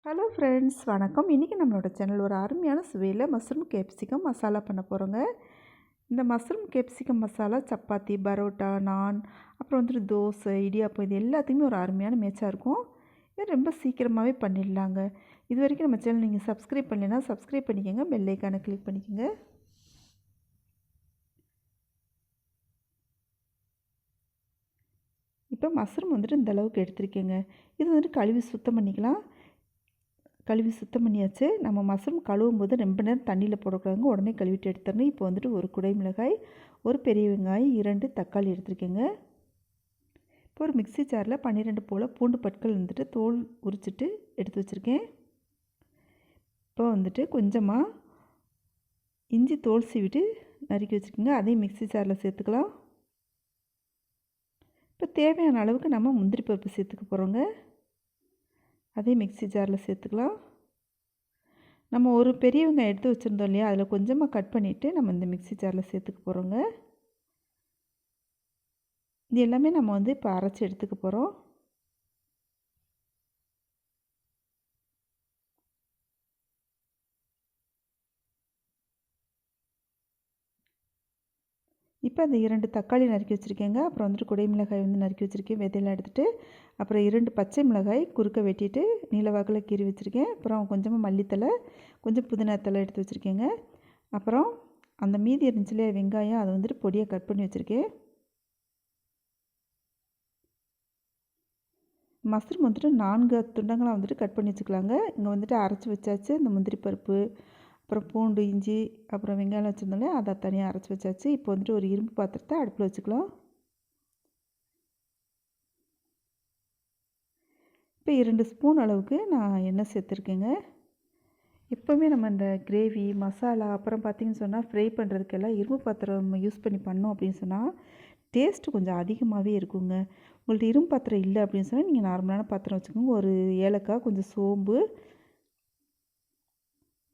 Hello friends, வணக்கம். இன்றைக்கி நம்மளோட சேனல் ஒரு அருமையான சுவையில் மஷ்ரூம் கேப்சிகம் மசாலா பண்ண போகிறோங்க. இந்த மஷ்ரூம் கேப்சிகம் மசாலா சப்பாத்தி, பரோட்டா, நான், அப்புறம் தோசை, இடியாப்பம் இது எல்லாத்துக்குமே ஒரு அருமையான மேட்சாக இருக்கும். இது ரொம்ப சீக்கிரமாகவே பண்ணிடலாங்க. இது வரைக்கும் நம்ம சேனல் நீங்கள் சப்ஸ்கிரைப் பண்ணலைன்னா சப்ஸ்கிரைப் பண்ணிக்கோங்க, பெல் ஐக்கானை கிளிக் பண்ணிக்கோங்க. இப்போ மஷ்ரூம் இந்த அளவுக்கு எடுத்துருக்கேங்க. இது கழுவி சுத்தம் பண்ணிக்கலாம். கழுவி சுத்தம் பண்ணியாச்சு. நம்ம மஷ்ரூம் கழுவும் போது ரொம்ப நேரம் தண்ணியில் போடக்கூடாதுங்க, உடனே கழுவிட்டு எடுத்துடணும். இப்போ ஒரு குடை மிளகாய், ஒரு பெரிய வெங்காயம், 2 தக்காளி எடுத்துருக்கேங்க. இப்போ ஒரு மிக்சி ஜாரில் 12 போல் பூண்டு பற்கள் தோல் உரிச்சிட்டு எடுத்து வச்சுருக்கேன். இப்போ கொஞ்சமாக இஞ்சி தோல் சீவிட்டு நறுக்கி வச்சுருக்கேங்க, அதையும் மிக்சி ஜாரில் சேர்த்துக்கலாம். இப்போ தேவையான அளவுக்கு நம்ம முந்திரி பருப்பு சேர்த்துக்க போகிறோங்க, அதையும் மிக்சி ஜாரில் சேர்த்துக்கலாம். நம்ம ஒரு பெரிய வெங்காயம் எடுத்து வச்சுருந்தோம் இல்லையா, அதில் கொஞ்சமாக கட் பண்ணிவிட்டு நம்ம இந்த மிக்சி ஜாரில் சேர்த்துக்க போகிறோங்க. இது எல்லாமே நம்ம இப்போ அரைச்சி எடுத்துக்க போகிறோம். இப்போ அந்த 2 தக்காளி நறுக்கி வச்சுருக்கேங்க. அப்புறம் குடை மிளகாய் நறுக்கி வச்சுருக்கேன், விதையெல்லாம் எடுத்துகிட்டு. அப்புறம் 2 பச்சை மிளகாய் குறுக்க வெட்டிட்டு நீளவாக்கில் கீறி வச்சுருக்கேன். அப்புறம் கொஞ்சமாக மல்லித்தலை, கொஞ்சம் புதினா தலை எடுத்து வச்சுருக்கேங்க. அப்புறம் அந்த மீதி இருந்துச்சு இல்லையா வெங்காயம், அதை பொடியாக கட் பண்ணி வச்சுருக்கேன். மஷ்ரூம் 4 துண்டங்களாக கட் பண்ணி வச்சுக்கலாங்க. இங்கே அரைச்சி வச்சாச்சு. இந்த முந்திரி பருப்பு, அப்புறம் பூண்டு, இஞ்சி, அப்புறம் வெங்காயம் வச்சுருந்தோம்ல, அதை தனியாக அரைச்சி வச்சாச்சு. இப்போ ஒரு இரும்பு பாத்திரத்தை அடுப்பில் வச்சுக்கலாம். இப்போ 2 ஸ்பூன் அளவுக்கு நான் எண்ணெய் சேர்த்துருக்கேங்க. எப்போவுமே நம்ம இந்த கிரேவி, மசாலா, அப்புறம் பார்த்திங்கன்னு சொன்னால் ஃப்ரை பண்ணுறதுக்கெல்லாம் இரும்பு பாத்திரம் யூஸ் பண்ணோம் அப்படின்னு சொன்னால் டேஸ்ட்டு கொஞ்சம் அதிகமாகவே இருக்குங்க. உங்கள்கிட்ட இரும்பு பாத்திரம் இல்லை அப்படின்னு சொன்னால் நீங்கள் நார்மலான பாத்திரம் வச்சுக்கோங்க. ஒரு ஏலக்காய், கொஞ்சம் சோம்பு,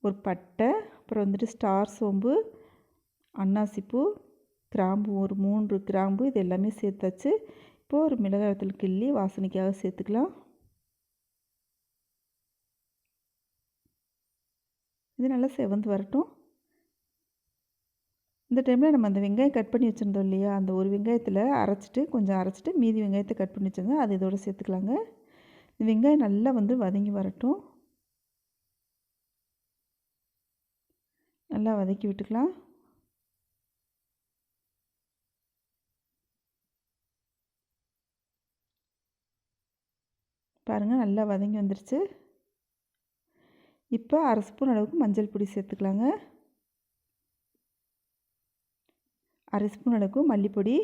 ஒரு பட்டை, அப்புறம் ஸ்டார் சோம்பு, அன்னாசிப்பூ, கிராம்பு, ஒரு 3 கிராம்பு, இது எல்லாமே சேர்த்தாச்சு. இப்போது ஒரு மிளகாய் வத்தல் கிள்ளி வாசனைக்காக சேர்த்துக்கலாம். இது நல்லா செவந்து வரட்டும். இந்த டைமில் நம்ம அந்த வெங்காயம் கட் பண்ணி வச்சுருந்தோம் இல்லையா, அந்த ஒரு வெங்காயத்தில் கொஞ்சம் அரைச்சிட்டு மீதி வெங்காயத்தை கட் பண்ணி வச்சுருந்தோம், அது இதோடு சேர்த்துக்கலாங்க. இந்த வெங்காயம் நல்லா வதங்கி வரட்டும். நல்லா வதக்கி விட்டுக்கலாம். பாருங்கள், நல்லா வதங்கி வந்துருச்சு. இப்போ 1/2 ஸ்பூன் அளவுக்கு மஞ்சள் பொடி சேர்த்துக்கலாங்க. 1/2 ஸ்பூன் அளவுக்கு மல்லிப்பொடி,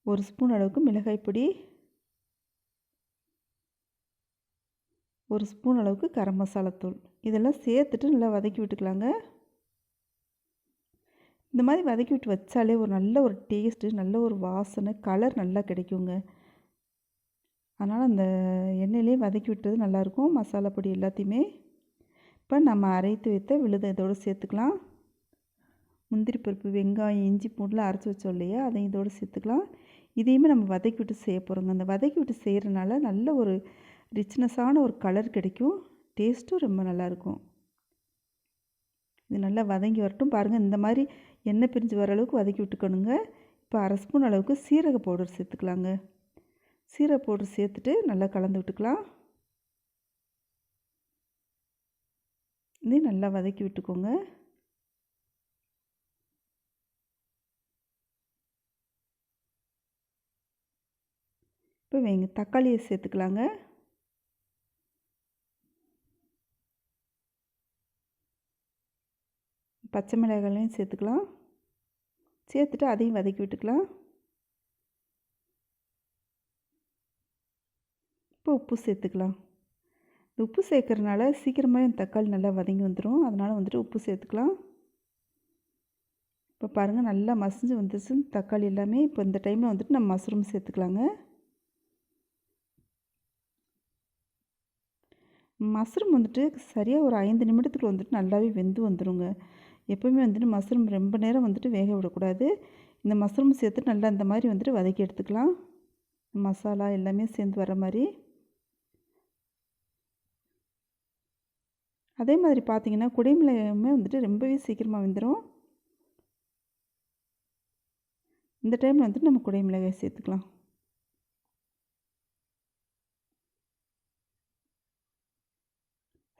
1 ஸ்பூன் அளவுக்கு மிளகாய் பொடி, 1 ஸ்பூன் அளவுக்கு கரம் மசாலா தூள், இதெல்லாம் சேர்த்துட்டு நல்லா வதக்கி விட்டுக்கலாங்க. இந்த மாதிரி வதக்கி விட்டு வச்சாலே ஒரு நல்ல ஒரு டேஸ்ட்டு, நல்ல ஒரு வாசனை, கலர் நல்லா கிடைக்குங்க. அதனால் அந்த எண்ணெயிலே வதக்கி விட்டது நல்லாயிருக்கும், மசாலா பொடி எல்லாத்தையுமே. இப்போ நம்ம அரைத்து வைத்த விழுதை இதோடு சேர்த்துக்கலாம். முந்திரி பருப்பு, வெங்காயம், இஞ்சி பூண்டுலாம் அரைச்சி வச்சோம் இல்லையா, அதையும் இதோடு சேர்த்துக்கலாம். இதையுமே நம்ம வதக்கி விட்டு செய்ய போகிறோங்க. அந்த வதக்கி விட்டு செய்கிறனால நல்ல ஒரு ரிச்னஸான ஒரு கலர் கிடைக்கும், டேஸ்ட்டும் ரொம்ப நல்லாயிருக்கும். இது நல்லா வதங்கி வரட்டும். பாருங்கள், இந்த மாதிரி எண்ணெய் பிரிஞ்சு வர அளவுக்கு வதக்கி விட்டுக்கணுங்க. இப்போ 1/2 ஸ்பூன் அளவுக்கு சீரக பவுடர் சேர்த்துக்கலாங்க. சீரக பவுடர் சேர்த்துட்டு நல்லா கலந்து விட்டுக்கலாம். இதையும் நல்லா வதக்கி விட்டுக்கோங்க. இப்போ தக்காளியை சேர்த்துக்கலாங்க. பச்சை மிளகாயையும் சேர்த்துக்கலாம். சேர்த்துட்டு அதையும் வதக்கி விட்டுக்கலாம். இப்போ உப்பு சேர்த்துக்கலாம். இந்த உப்பு சேர்க்கறனால சீக்கிரமாக தக்காளி நல்லா வதங்கி வந்துடும், அதனால் உப்பு சேர்த்துக்கலாம். இப்போ பாருங்கள், நல்லா மசிஞ்சு வந்துருச்சு தக்காளி எல்லாமே. இப்போ இந்த டைமில் நம்ம மஷ்ரூம் சேர்த்துக்கலாங்க. மஷ்ரூம் சரியாக ஒரு 5 நிமிடத்துக்கு நல்லாவே வெந்து வந்துடுங்க. எப்போவுமே மஷ்ரூம் ரொம்ப நேரம் வேக விடக்கூடாது. இந்த மஷ்ரூம் சேர்த்துட்டு நல்லா இந்த மாதிரி வதக்கி எடுத்துக்கலாம். மசாலா எல்லாமே சேர்ந்து வர மாதிரி. அதே மாதிரி பார்த்திங்கன்னா குடைமிளகாயுமே வந்துட்டு ரொம்பவே சீக்கிரமாக வெந்துடும். இந்த டைமில் வந்துட்டு நம்ம குடைமிளகாய் சேர்த்துக்கலாம்.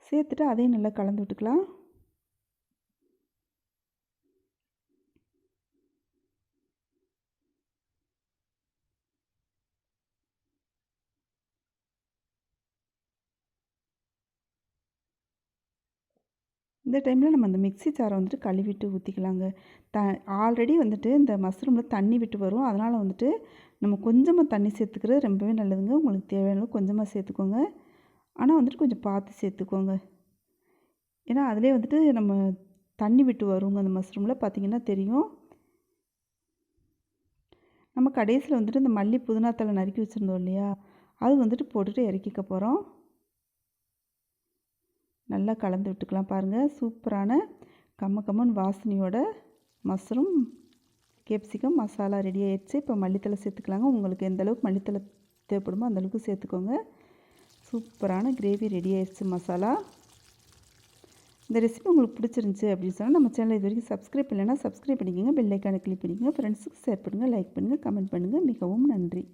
சேர்த்துட்டு அதையும் நல்லா கலந்து விட்டுக்கலாம். இந்த டைமில் நம்ம அந்த மிக்ஸி ஜாரை வந்துட்டு கழுவிட்டு ஊற்றிக்கலாங்க. ஆல்ரெடி வந்துட்டு இந்த மஷ்ரூமில் தண்ணி விட்டு வரும். அதனால் வந்துட்டு நம்ம கொஞ்சமாக தண்ணி சேர்த்துக்கிறது ரொம்பவே நல்லதுங்க. உங்களுக்கு தேவையான அளவு கொஞ்சமாக சேர்த்துக்கோங்க. ஆனால் வந்துட்டு கொஞ்சம் பார்த்து சேர்த்துக்கோங்க. ஏன்னா அதிலே வந்துட்டு நம்ம தண்ணி விட்டு வருங்க. அந்த மஷ்ரூமில் பார்த்திங்கன்னா தெரியும். நம்ம கடைசியில் வந்துட்டு இந்த மல்லி புதினா தழை நறுக்கி வச்சுருந்தோம் இல்லையா, அது வந்துட்டு போட்டுட்டு இறக்கிக்க போகிறோம். நல்லா கலந்து விட்டுக்கலாம். பாருங்கள், சூப்பரான கம்மன்னு வாசனையோட மஷ்ரூம் கேப்சிகம் மசாலா ரெடி ஆயிடுச்சு. இப்போ மல்லித்தலை சேர்த்துக்கலாங்க. உங்களுக்கு எந்த அளவுக்கு மல்லித்தலை தேவைப்படுமோ அந்தளவுக்கு சேர்த்துக்கோங்க. சூப்பரான கிரேவி ரெடி ஆயிடுச்சு மசாலா. இந்த ரெசிபி உங்களுக்கு பிடிச்சிருந்துச்சி அப்படின்னு சொன்னால் நம்ம சேனலை இது வரைக்கும் சப்ஸ்கிரைப் இல்லைன்னா சப்ஸ்கிரைப் பண்ணிக்கோங்க. பெல் ஐக்கானை கிளிக் பண்ணிக்கோங்க. ஃப்ரெண்ட்ஸுக்கு ஷேர் பண்ணுங்கள், லைக் பண்ணுங்கள், கமெண்ட் பண்ணுங்கள். மிகவும் நன்றி.